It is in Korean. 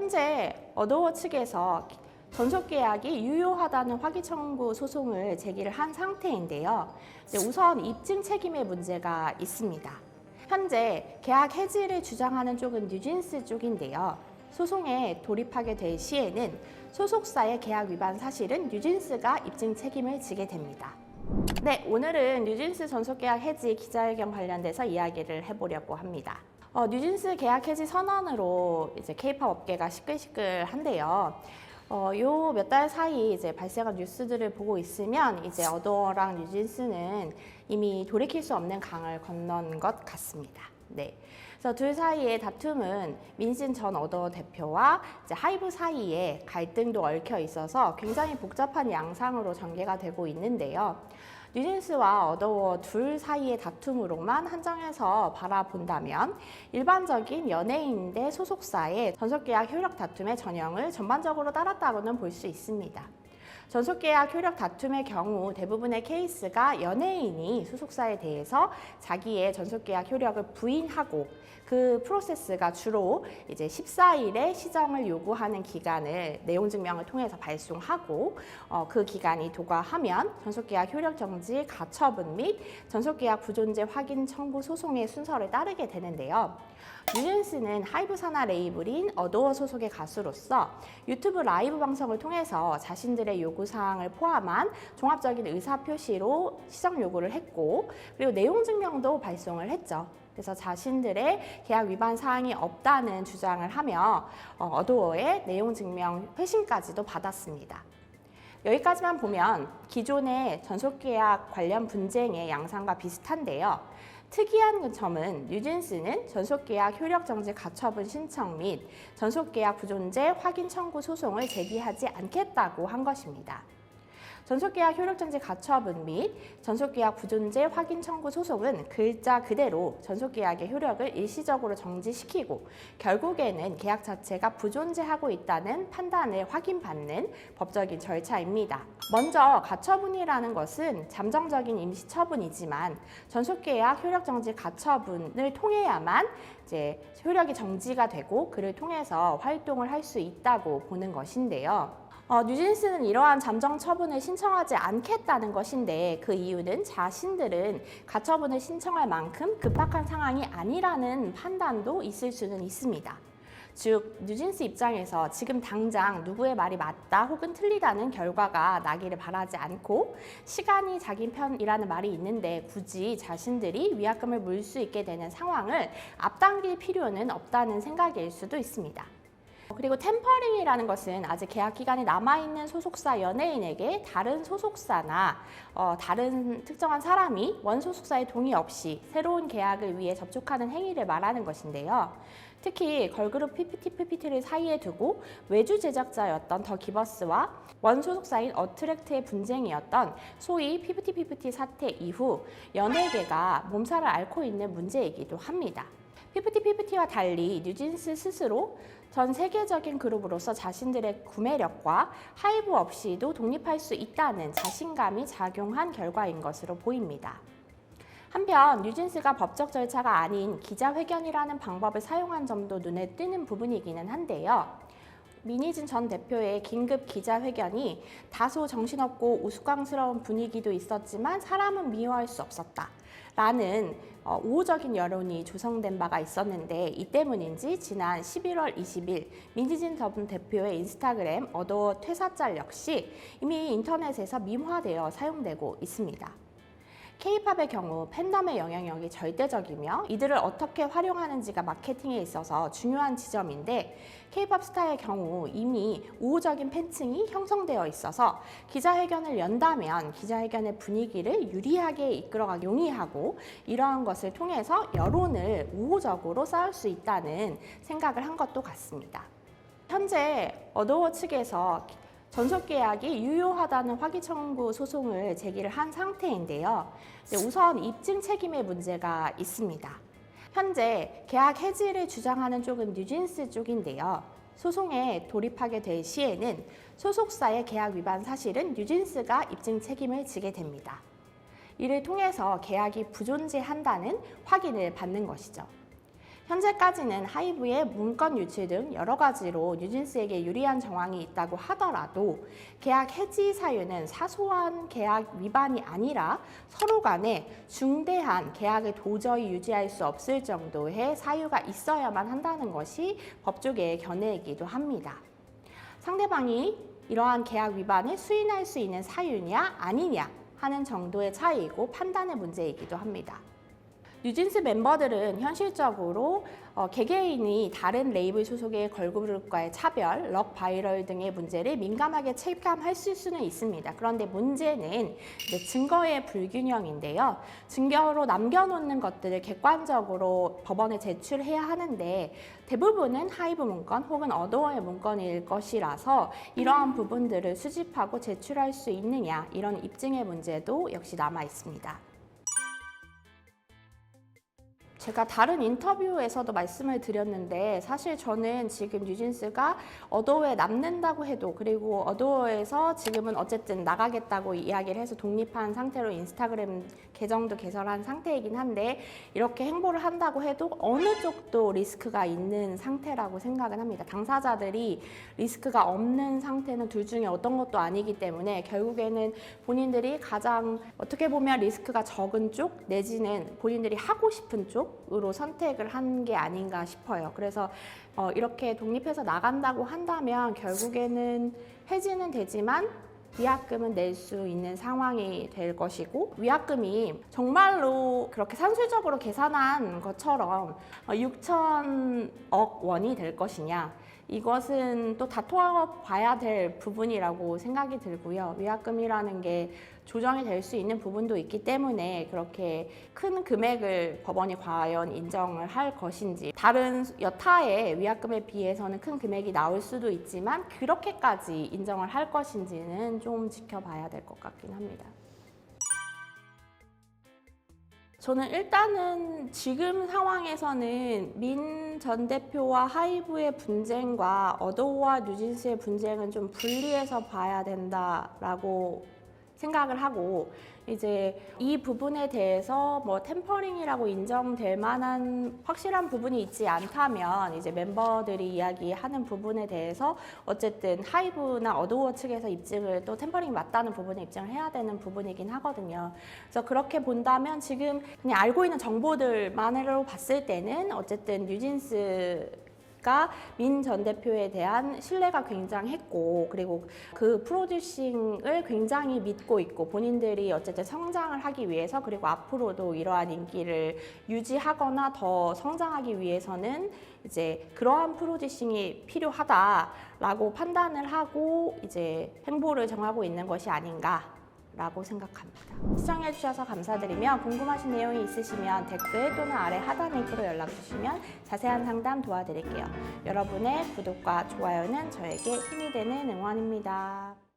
현재 어도어 측에서 전속계약이 유효하다는 확인 청구 소송을 제기를 한 상태인데요. 우선 입증 책임의 문제가 있습니다. 현재 계약 해지를 주장하는 쪽은 뉴진스 쪽인데요. 소송에 돌입하게 될 시에는 소속사의 계약 위반 사실은 뉴진스가 입증 책임을 지게 됩니다. 네, 오늘은 뉴진스 전속계약 해지 기자회견 관련돼서 이야기를 해보려고 합니다. 뉴진스 계약 해지 선언으로 이제 K-팝 업계가 시끌시끌한데요. 요 몇 달 사이 이제 발생한 뉴스들을 보고 있으면 이제 어도어랑 뉴진스는 이미 돌이킬 수 없는 강을 건넌 것 같습니다. 네. 그래서 둘 사이의 다툼은 민신 전 어도어 대표와 이제 하이브 사이에 갈등도 얽혀 있어서 굉장히 복잡한 양상으로 전개가 되고 있는데요. 뉴진스와 어도어 둘 사이의 다툼으로만 한정해서 바라본다면 일반적인 연예인 대 소속사의 전속계약 효력 다툼의 전형을 전반적으로 따랐다고는 볼 수 있습니다. 전속계약 효력 다툼의 경우 대부분의 케이스가 연예인이 소속사에 대해서 자기의 전속계약 효력을 부인하고 그 프로세스가 주로 이제 14일의 시정을 요구하는 기간을 내용증명을 통해서 발송하고 그 기간이 도과하면 전속계약 효력 정지 가처분 및 전속계약 부존재 확인 청구 소송의 순서를 따르게 되는데요. 뉴진스는 하이브 산하 레이블인 어도어 소속의 가수로서 유튜브 라이브 방송을 통해서 자신들의 요구사항을 포함한 종합적인 의사표시로 시정 요구를 했고 그리고 내용증명도 발송을 했죠. 그래서 자신들의 계약 위반 사항이 없다는 주장을 하며 어도어의 내용증명 회신까지도 받았습니다. 여기까지만 보면 기존의 전속계약 관련 분쟁의 양상과 비슷한데요. 특이한 점은 뉴진스는 전속계약 효력정지 가처분 신청 및 전속계약 부존재 확인 청구 소송을 제기하지 않겠다고 한 것입니다. 전속계약 효력정지 가처분 및 전속계약 부존재 확인 청구 소송은 글자 그대로 전속계약의 효력을 일시적으로 정지시키고 결국에는 계약 자체가 부존재하고 있다는 판단을 확인받는 법적인 절차입니다. 먼저 가처분이라는 것은 잠정적인 임시처분이지만 전속계약 효력정지 가처분을 통해야만 이제 효력이 정지가 되고 그를 통해서 활동을 할 수 있다고 보는 것인데요. 뉴진스는 이러한 잠정 처분을 신청하지 않겠다는 것인데 그 이유는 자신들은 가처분을 신청할 만큼 급박한 상황이 아니라는 판단도 있을 수는 있습니다. 즉, 뉴진스 입장에서 지금 당장 누구의 말이 맞다 혹은 틀리다는 결과가 나기를 바라지 않고 시간이 자기 편이라는 말이 있는데 굳이 자신들이 위약금을 물 수 있게 되는 상황을 앞당길 필요는 없다는 생각일 수도 있습니다. 그리고 템퍼링이라는 것은 아직 계약 기간이 남아있는 소속사 연예인에게 다른 소속사나 다른 특정한 사람이 원소속사의 동의 없이 새로운 계약을 위해 접촉하는 행위를 말하는 것인데요. 특히 걸그룹 PPT를 사이에 두고 외주 제작자였던 더 기버스와 원소속사인 어트랙트의 분쟁이었던 소위 PPT 사태 이후 연예계가 몸살을 앓고 있는 문제이기도 합니다. PPT와 달리 뉴진스 스스로 전 세계적인 그룹으로서 자신들의 구매력과 하이브 없이도 독립할 수 있다는 자신감이 작용한 결과인 것으로 보입니다. 한편 뉴진스가 법적 절차가 아닌 기자회견이라는 방법을 사용한 점도 눈에 띄는 부분이기는 한데요. 민희진 전 대표의 긴급 기자회견이 다소 정신없고 우스꽝스러운 분위기도 있었지만 사람은 미워할 수 없었다 라는 우호적인 여론이 조성된 바가 있었는데 이 때문인지 지난 11월 20일 민희진 전 대표의 인스타그램 어도어 퇴사짤 역시 이미 인터넷에서 밈화되어 사용되고 있습니다. K-팝의 경우 팬덤의 영향력이 절대적이며 이들을 어떻게 활용하는지가 마케팅에 있어서 중요한 지점인데 K-팝 스타의 경우 이미 우호적인 팬층이 형성되어 있어서 기자회견을 연다면 기자회견의 분위기를 유리하게 이끌어가기 용이하고 이러한 것을 통해서 여론을 우호적으로 쌓을 수 있다는 생각을 한 것도 같습니다. 현재 어도어 측에서 전속계약이 유효하다는 확인 청구 소송을 제기를 한 상태인데요. 우선 입증 책임의 문제가 있습니다. 현재 계약 해지를 주장하는 쪽은 뉴진스 쪽인데요. 소송에 돌입하게 될 시에는 소속사의 계약 위반 사실은 뉴진스가 입증 책임을 지게 됩니다. 이를 통해서 계약이 부존재한다는 확인을 받는 것이죠. 현재까지는 하이브의 문건 유출 등 여러 가지로 뉴진스에게 유리한 정황이 있다고 하더라도 계약 해지 사유는 사소한 계약 위반이 아니라 서로 간에 중대한 계약을 도저히 유지할 수 없을 정도의 사유가 있어야만 한다는 것이 법조계의 견해이기도 합니다. 상대방이 이러한 계약 위반을 수인할 수 있는 사유냐 아니냐 하는 정도의 차이이고 판단의 문제이기도 합니다. 뉴진스 멤버들은 현실적으로 개개인이 다른 레이블 소속의 걸그룹과의 차별, 럭 바이럴 등의 문제를 민감하게 체감할 수는 있습니다. 그런데 문제는 이제 증거의 불균형인데요. 증거로 남겨놓는 것들을 객관적으로 법원에 제출해야 하는데 대부분은 하이브 문건 혹은 어도어의 문건일 것이라서 이러한 부분들을 수집하고 제출할 수 있느냐 이런 입증의 문제도 역시 남아 있습니다. 제가 다른 인터뷰에서도 말씀을 드렸는데 사실 저는 지금 뉴진스가 어도어에 남는다고 해도 그리고 어도어에서 지금은 어쨌든 나가겠다고 이야기를 해서 독립한 상태로 인스타그램 계정도 개설한 상태이긴 한데 이렇게 행보를 한다고 해도 어느 쪽도 리스크가 있는 상태라고 생각은 합니다. 당사자들이 리스크가 없는 상태는 둘 중에 어떤 것도 아니기 때문에 결국에는 본인들이 가장 어떻게 보면 리스크가 적은 쪽 내지는 본인들이 하고 싶은 쪽으로 선택을 한 게 아닌가 싶어요. 그래서 이렇게 독립해서 나간다고 한다면 결국에는 해지는 되지만 위약금은 낼 수 있는 상황이 될 것이고 봐금이 정말로 그렇게 산술적으로 계산한 것처럼 6천억 원이 될 것이냐 이것은 또 다퉈봐야 될 부분이라고 생각이 들고요. 위약금이라는 게 조정이 될 수 있는 부분도 있기 때문에 그렇게 큰 금액을 법원이 과연 인정을 할 것인지 다른 여타의 위약금에 비해서는 큰 금액이 나올 수도 있지만 그렇게까지 인정을 할 것인지는 좀 지켜봐야 될 것 같긴 합니다. 저는 일단은 지금 상황에서는 민 전 대표와 하이브의 분쟁과 어도어와 뉴진스의 분쟁은 좀 분리해서 봐야 된다라고 생각을 하고 이제 이 부분에 대해서 뭐 템퍼링이라고 인정될 만한 확실한 부분이 있지 않다면 이제 멤버들이 이야기하는 부분에 대해서 어쨌든 하이브나 어도어 측에서 입증을 또 템퍼링이 맞다는 부분에 입증을 해야 되는 부분이긴 하거든요. 그래서 그렇게 본다면 지금 그냥 알고 있는 정보들만으로 봤을 때는 어쨌든 뉴진스 민 전 대표에 대한 신뢰가 굉장했고 그리고 그 프로듀싱을 굉장히 믿고 있고 본인들이 어쨌든 성장을 하기 위해서 그리고 앞으로도 이러한 인기를 유지하거나 더 성장하기 위해서는 이제 그러한 프로듀싱이 필요하다라고 판단을 하고 이제 행보를 정하고 있는 것이 아닌가 라고 생각합니다. 시청해주셔서 감사드리며 궁금하신 내용이 있으시면 댓글 또는 아래 하단 링크로 연락주시면 자세한 상담 도와드릴게요. 여러분의 구독과 좋아요는 저에게 힘이 되는 응원입니다.